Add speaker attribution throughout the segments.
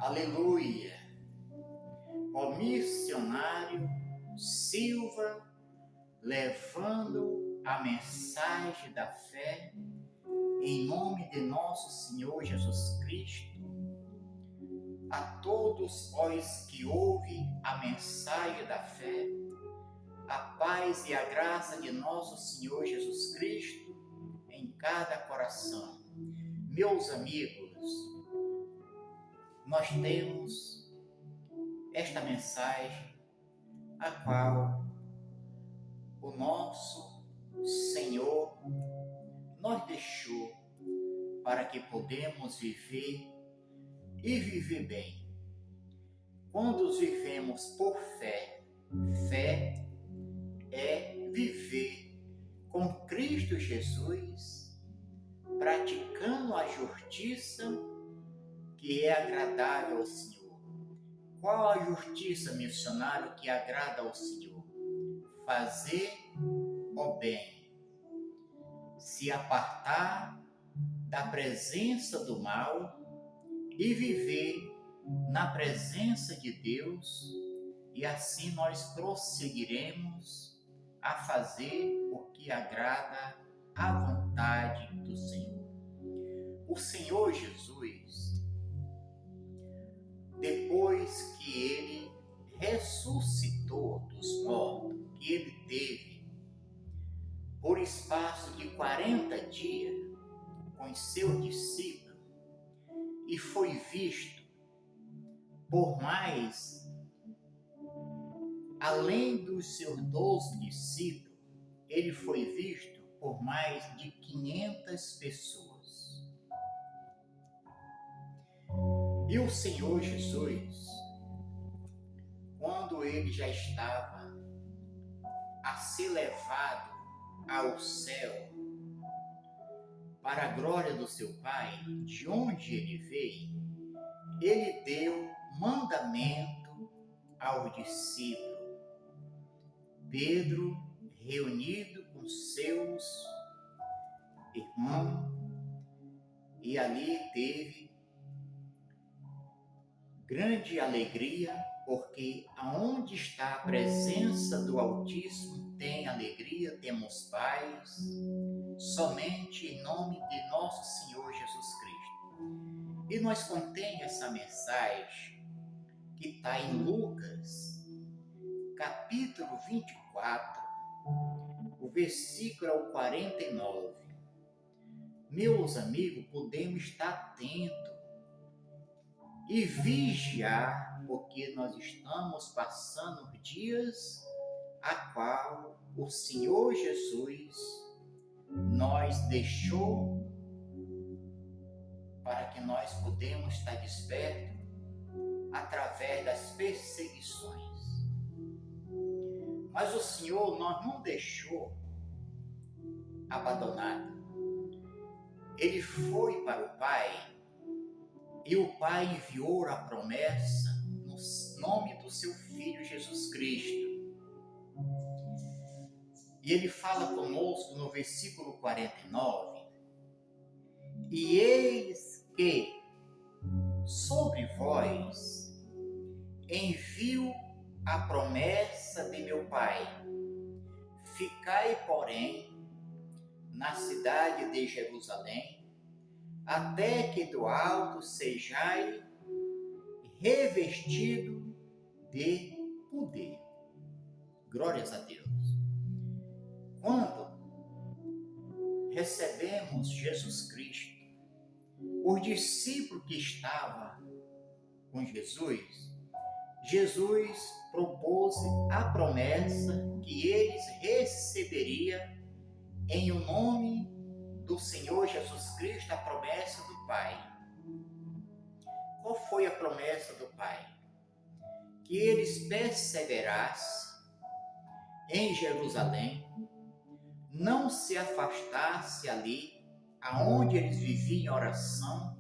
Speaker 1: Aleluia! Ó missionário Silva, levando a mensagem da fé, em nome de nosso Senhor Jesus Cristo, a todos os que ouvem a mensagem da fé, a paz e a graça de nosso Senhor Jesus Cristo em cada coração. Meus amigos, nós temos esta mensagem a qual o nosso Senhor nos deixou para que podemos viver e viver bem. Quando vivemos por fé, fé é viver com Cristo Jesus, praticando a justiça que é agradável ao Senhor. Qual a justiça, missionário, que agrada ao Senhor? Fazer o bem, se apartar da presença do mal e viver na presença de Deus, e assim nós prosseguiremos a fazer o que agrada à vontade do Senhor. O Senhor Jesus, depois que Ele ressuscitou dos mortos, que Ele teve por espaço de 40 dias com os seus discípulos e foi visto por mais, além dos seus 12 discípulos, Ele foi visto por mais de 500 pessoas. E o Senhor Jesus, quando Ele já estava a ser levado ao céu, para a glória do seu Pai, de onde Ele veio, Ele deu mandamento aos discípulos. Pedro, reunido com seus irmãos, e ali teve grande alegria, porque aonde está a presença do Altíssimo tem alegria, temos paz, somente em nome de nosso Senhor Jesus Cristo. E nós contém essa mensagem que está em Lucas, capítulo 24, o versículo é o 49. Meus amigos, podemos estar atentos e vigiar, porque nós estamos passando dias a qual o Senhor Jesus nos deixou para que nós podemos estar despertos através das perseguições. Mas o Senhor não deixou abandonado. Ele foi para o Pai e o Pai enviou a promessa no nome do seu Filho Jesus Cristo. E Ele fala conosco no versículo 49, e eis que sobre vós envio a promessa de meu Pai. Ficai, porém, na cidade de Jerusalém, até que do alto sejais revestido de poder. Glórias a Deus. Quando recebemos Jesus Cristo, os discípulos que estavam com Jesus, Jesus propôs a promessa que eles receberiam em o nome do Senhor Jesus Cristo, a promessa do Pai. Qual foi a promessa do Pai? Que eles perseverassem em Jerusalém, não se afastasse ali, aonde eles viviam em oração,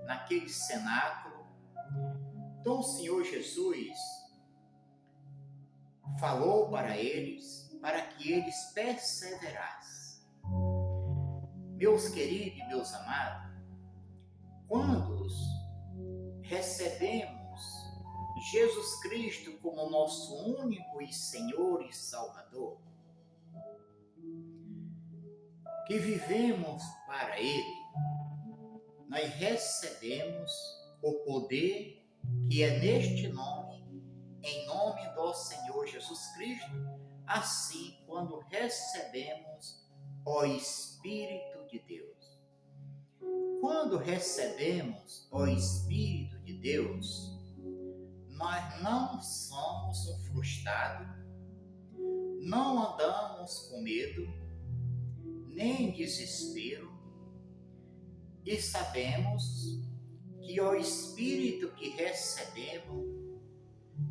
Speaker 1: naquele cenáculo. Então o Senhor Jesus falou para eles, para que eles perseverassem. Meus queridos e meus amados, quando recebemos Jesus Cristo como nosso único e Senhor e Salvador, que vivemos para Ele, nós recebemos o poder que é neste nome, em nome do Senhor Jesus Cristo, assim quando recebemos o Espírito de Deus. Quando recebemos o Espírito de Deus, nós não somos um frustrado, não andamos com medo, nem desespero, e sabemos que o Espírito que recebemos,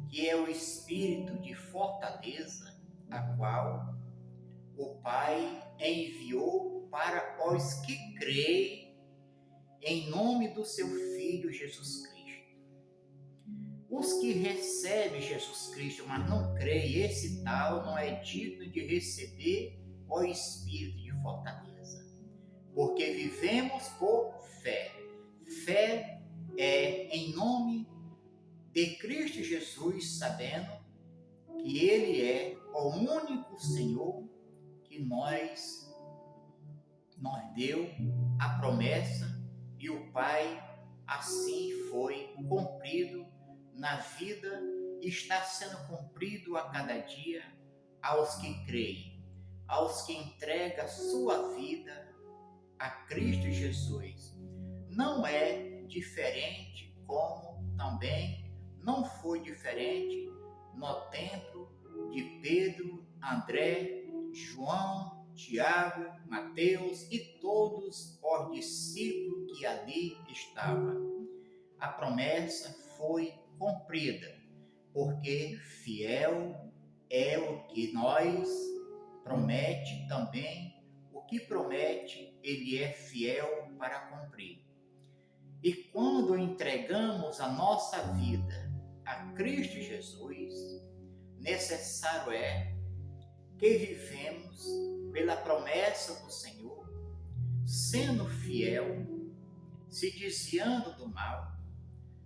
Speaker 1: que é o Espírito de fortaleza, a qual o Pai enviou para os que creem em nome do seu Filho Jesus Cristo. Os que recebem Jesus Cristo, mas não creem, esse tal não é digno de receber o Espírito de fortaleza. Porque vivemos por fé. Fé é em nome de Cristo Jesus, sabendo que Ele é o único Senhor que nos deu a promessa, e o Pai assim foi cumprido na vida e está sendo cumprido a cada dia aos que creem, aos que entregam sua vida a Cristo Jesus. Não é diferente, como também não foi diferente no tempo de Pedro, André, João, Tiago, Mateus e todos os discípulos que ali estavam. A promessa foi cumprida, porque fiel é o que nós promete também. O que promete, Ele é fiel para cumprir. E quando entregamos a nossa vida a Cristo Jesus, necessário é que vivemos pela promessa do Senhor, sendo fiel, se desviando do mal,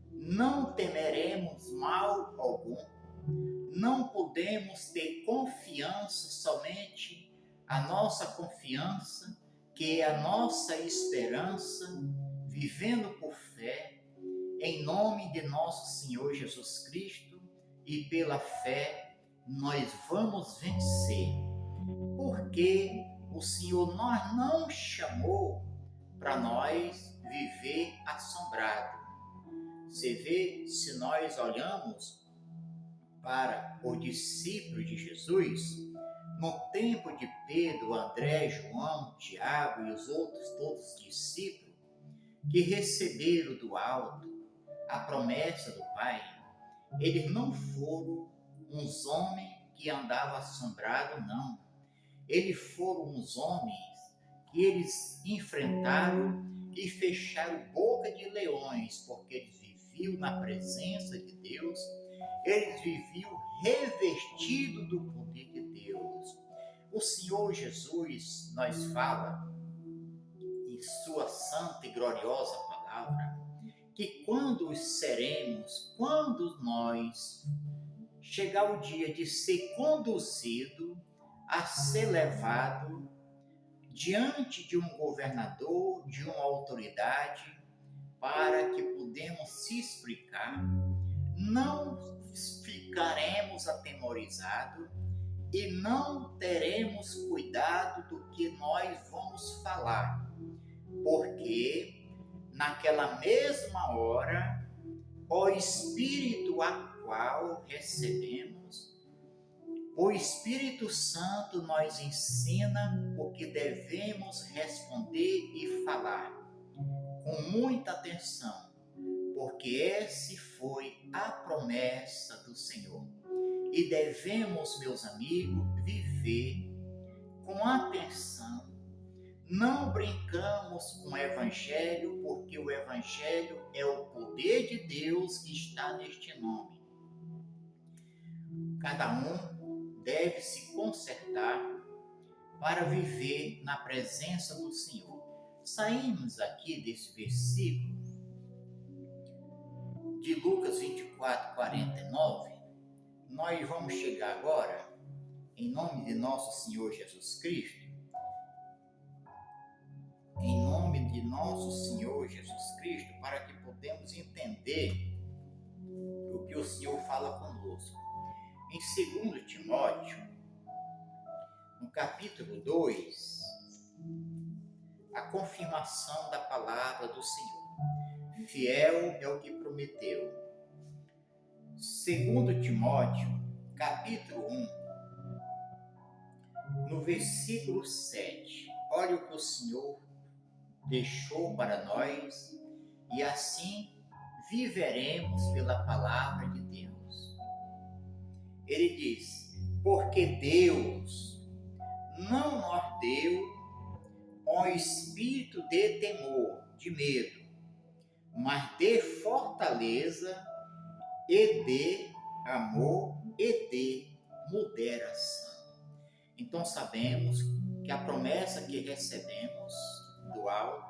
Speaker 1: não temeremos mal algum, não podemos ter confiança somente a nossa confiança, que é a nossa esperança, vivendo por fé, em nome de nosso Senhor Jesus Cristo, e pela fé nós vamos vencer, porque o Senhor não chamou para nós viver assombrado. Você vê, se nós olhamos para o discípulo de Jesus, no tempo de Pedro, André, João, Tiago e os outros todos discípulos que receberam do alto a promessa do Pai, eles não foram uns homens que andavam assombrados, não. Eles foram uns homens que eles enfrentaram e fecharam boca de leões, porque eles viviam na presença de Deus, eles viviam revestidos do poder de Deus. O Senhor Jesus nos fala em sua santa e gloriosa palavra, que quando nós chegar o dia de ser conduzido a ser levado diante de um governador, de uma autoridade, para que podemos se explicar, não ficaremos atemorizados e não teremos cuidado do que nós vamos falar, porque naquela mesma hora o Espírito a qual recebemos, o Espírito Santo nos ensina o que devemos responder e falar com muita atenção, porque essa foi a promessa do Senhor. E devemos, meus amigos, viver com atenção. Não brincamos com o Evangelho, porque o Evangelho é o poder de Deus que está neste nome. Cada um deve se consertar para viver na presença do Senhor. Saímos aqui desse versículo de Lucas 24, 49, nós vamos chegar agora, em nome de nosso Senhor Jesus Cristo, em nome de nosso Senhor Jesus Cristo, para que podemos entender o que o Senhor fala conosco. Em 2 Timóteo, no capítulo 2, a confirmação da palavra do Senhor. Fiel é o que prometeu. 2 Timóteo, capítulo 1, no versículo 7. Olha o que o Senhor deixou para nós, e assim viveremos pela palavra de Deus. Ele diz: porque Deus não nos deu um espírito de temor, de medo, mas de fortaleza e de amor e de moderação. Então sabemos que a promessa que recebemos do alto,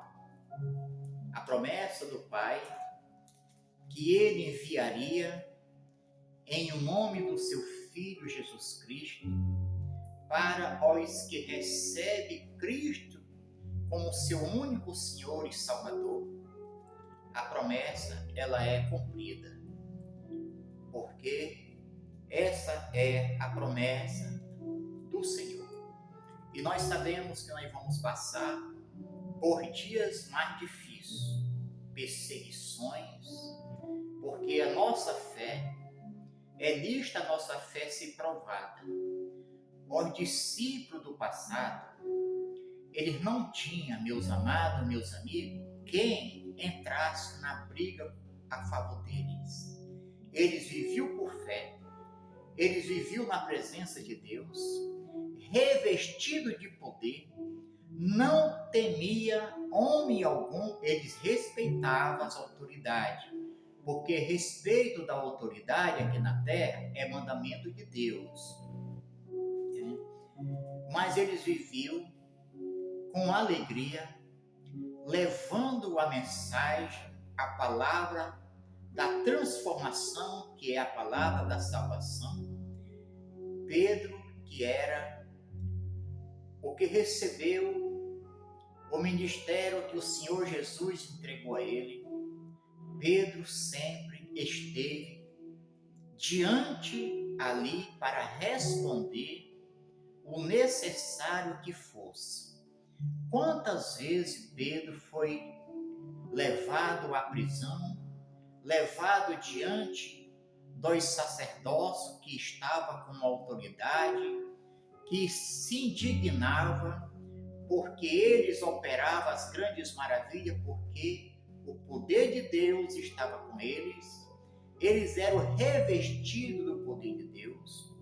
Speaker 1: a promessa do Pai, que Ele enviaria em nome do seu Filho Jesus Cristo, para os que recebem Cristo como seu único Senhor e Salvador, a promessa ela é cumprida, porque essa é a promessa do Senhor. E nós sabemos que nós vamos passar por dias mais difíceis, perseguições, porque a nossa fé é lista, a nossa fé ser provada. Os discípulos do passado, eles não tinham, meus amados, meus amigos, quem entrasse na briga a favor deles. Eles viviam por fé, eles viviam na presença de Deus, revestidos de poder, não temia homem algum, eles respeitavam as autoridades, porque respeito da autoridade aqui na terra é mandamento de Deus. Mas eles viviam com alegria, levando a mensagem, a palavra da transformação, que é a palavra da salvação. Pedro, que era o que recebeu o ministério que o Senhor Jesus entregou a ele, Pedro sempre esteve diante ali para responder o necessário que fosse. Quantas vezes Pedro foi levado à prisão, levado diante dos sacerdotes que estavam com autoridade, que se indignava porque eles operavam as grandes maravilhas, porque o poder de Deus estava com eles eram revestidos do poder de Deus,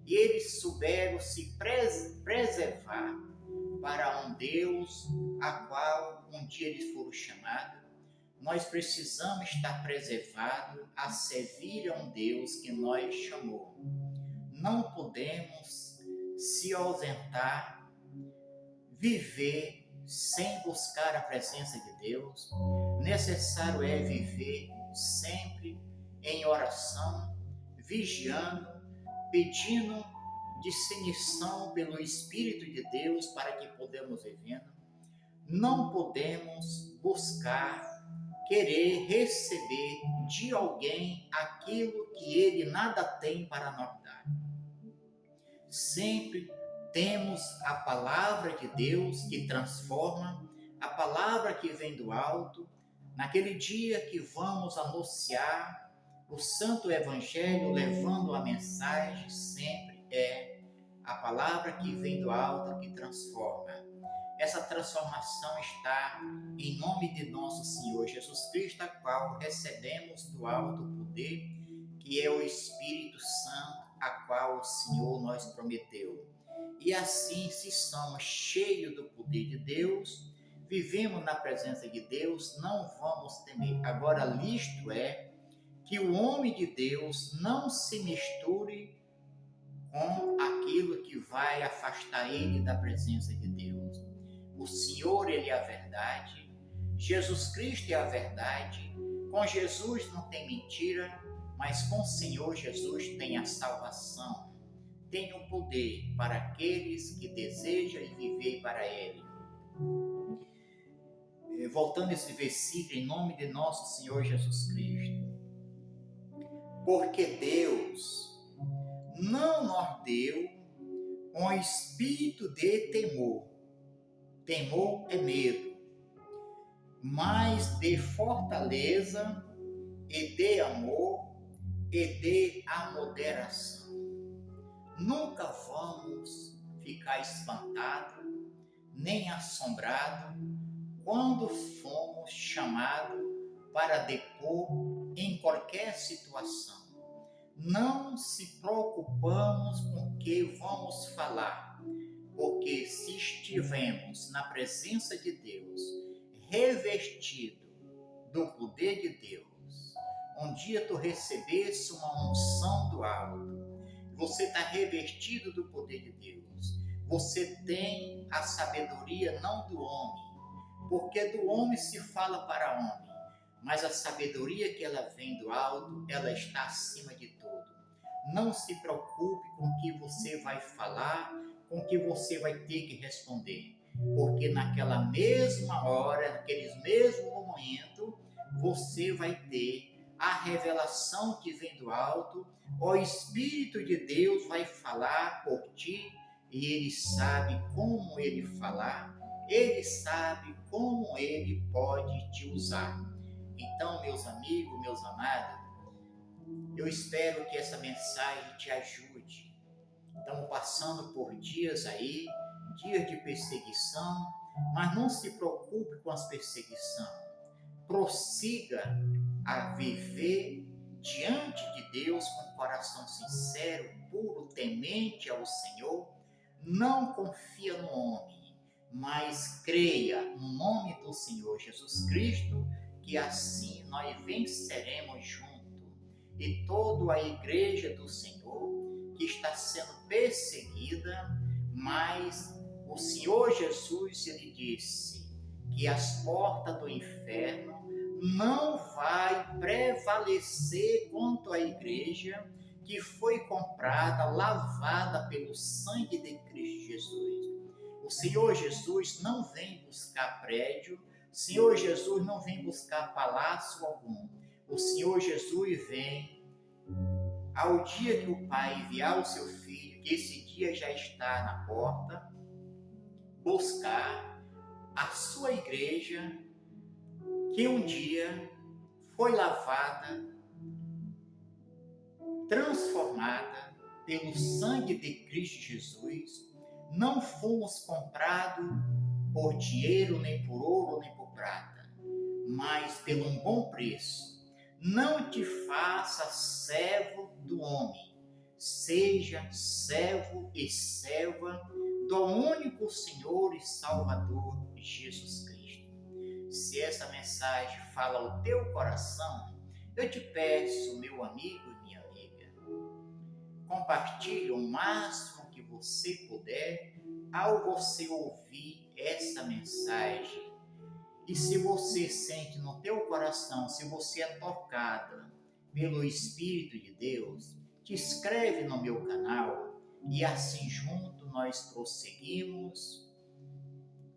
Speaker 1: e eles souberam se preservar para um Deus a qual um dia eles foram chamados. Nós precisamos estar preservados a servir a um Deus que nós chamou. Não podemos se ausentar, viver sem buscar a presença de Deus. Necessário é viver sempre em oração, vigiando, pedindo discernição pelo Espírito de Deus para que podemos vivendo. Não podemos buscar, querer receber de alguém aquilo que ele nada tem para nos dar. Sempre temos a palavra de Deus que transforma, a palavra que vem do alto. Naquele dia que vamos anunciar o Santo Evangelho, levando a mensagem, sempre é a palavra que vem do alto que transforma. Essa transformação está em nome de nosso Senhor Jesus Cristo, a qual recebemos do alto poder, que é o Espírito Santo, a qual o Senhor nos prometeu. E assim, se somos cheios do poder de Deus, vivemos na presença de Deus, não vamos temer. Agora, listo é que o homem de Deus não se misture com aquilo que vai afastar ele da presença de Deus. O Senhor, Ele é a verdade, Jesus Cristo é a verdade, Com Jesus não tem mentira, mas com o Senhor Jesus tem a salvação, tem o poder para aqueles que desejam e viver para Ele. Voltando a esse versículo, em nome de nosso Senhor Jesus Cristo. Porque Deus não nos deu um espírito de temor. Temor é medo, mas de fortaleza e de amor e de a moderação. Nunca vamos ficar espantados, nem assombrados, quando fomos chamados para depor em qualquer situação. Não se preocupamos com o que vamos falar, porque se estivermos na presença de Deus, revestido do poder de Deus, um dia tu recebesse uma unção do alto, você está revestido do poder de Deus, você tem a sabedoria não do homem, porque do homem se fala para homem, mas a sabedoria que ela vem do alto, ela está acima de tudo. Não se preocupe com o que você vai falar, com o que você vai ter que responder, porque naquela mesma hora, naquele mesmo momento, você vai ter a revelação que vem do alto, o Espírito de Deus vai falar por ti, e Ele sabe como Ele falar, Ele sabe como Ele pode te usar. Então, meus amigos, meus amados, eu espero que essa mensagem te ajude. Estamos passando por dias aí, dias de perseguição, mas não se preocupe com as perseguições. Prossiga a viver diante de Deus com um coração sincero, puro, temente ao Senhor. Não confia no homem, mas creia no nome do Senhor Jesus Cristo, que assim nós venceremos juntos. E toda a igreja do Senhor que está sendo perseguida, mas o Senhor Jesus, Ele disse que as portas do inferno não vai prevalecer contra a igreja que foi comprada, lavada pelo sangue de Cristo Jesus. O Senhor Jesus não vem buscar prédio, o Senhor Jesus não vem buscar palácio algum. O Senhor Jesus vem ao dia que o Pai enviar o seu Filho, que esse dia já está na porta, buscar a sua igreja, que um dia foi lavada, transformada pelo sangue de Cristo Jesus. Não fomos comprados por dinheiro, nem por ouro, nem por prata, mas pelo um bom preço. Não te faça servo do homem, seja servo e serva do único Senhor e Salvador Jesus Cristo. Se essa mensagem fala ao teu coração, eu te peço, meu amigo e minha amiga, compartilhe o máximo que você puder ao você ouvir essa mensagem. E se você sente no teu coração, se você é tocada pelo Espírito de Deus, te inscreve no meu canal e assim junto nós prosseguimos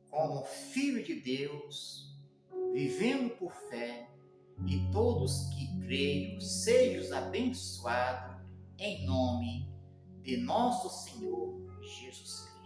Speaker 1: como filho de Deus, vivendo por fé, e todos que creem sejam abençoados em nome de nosso Senhor Jesus Cristo.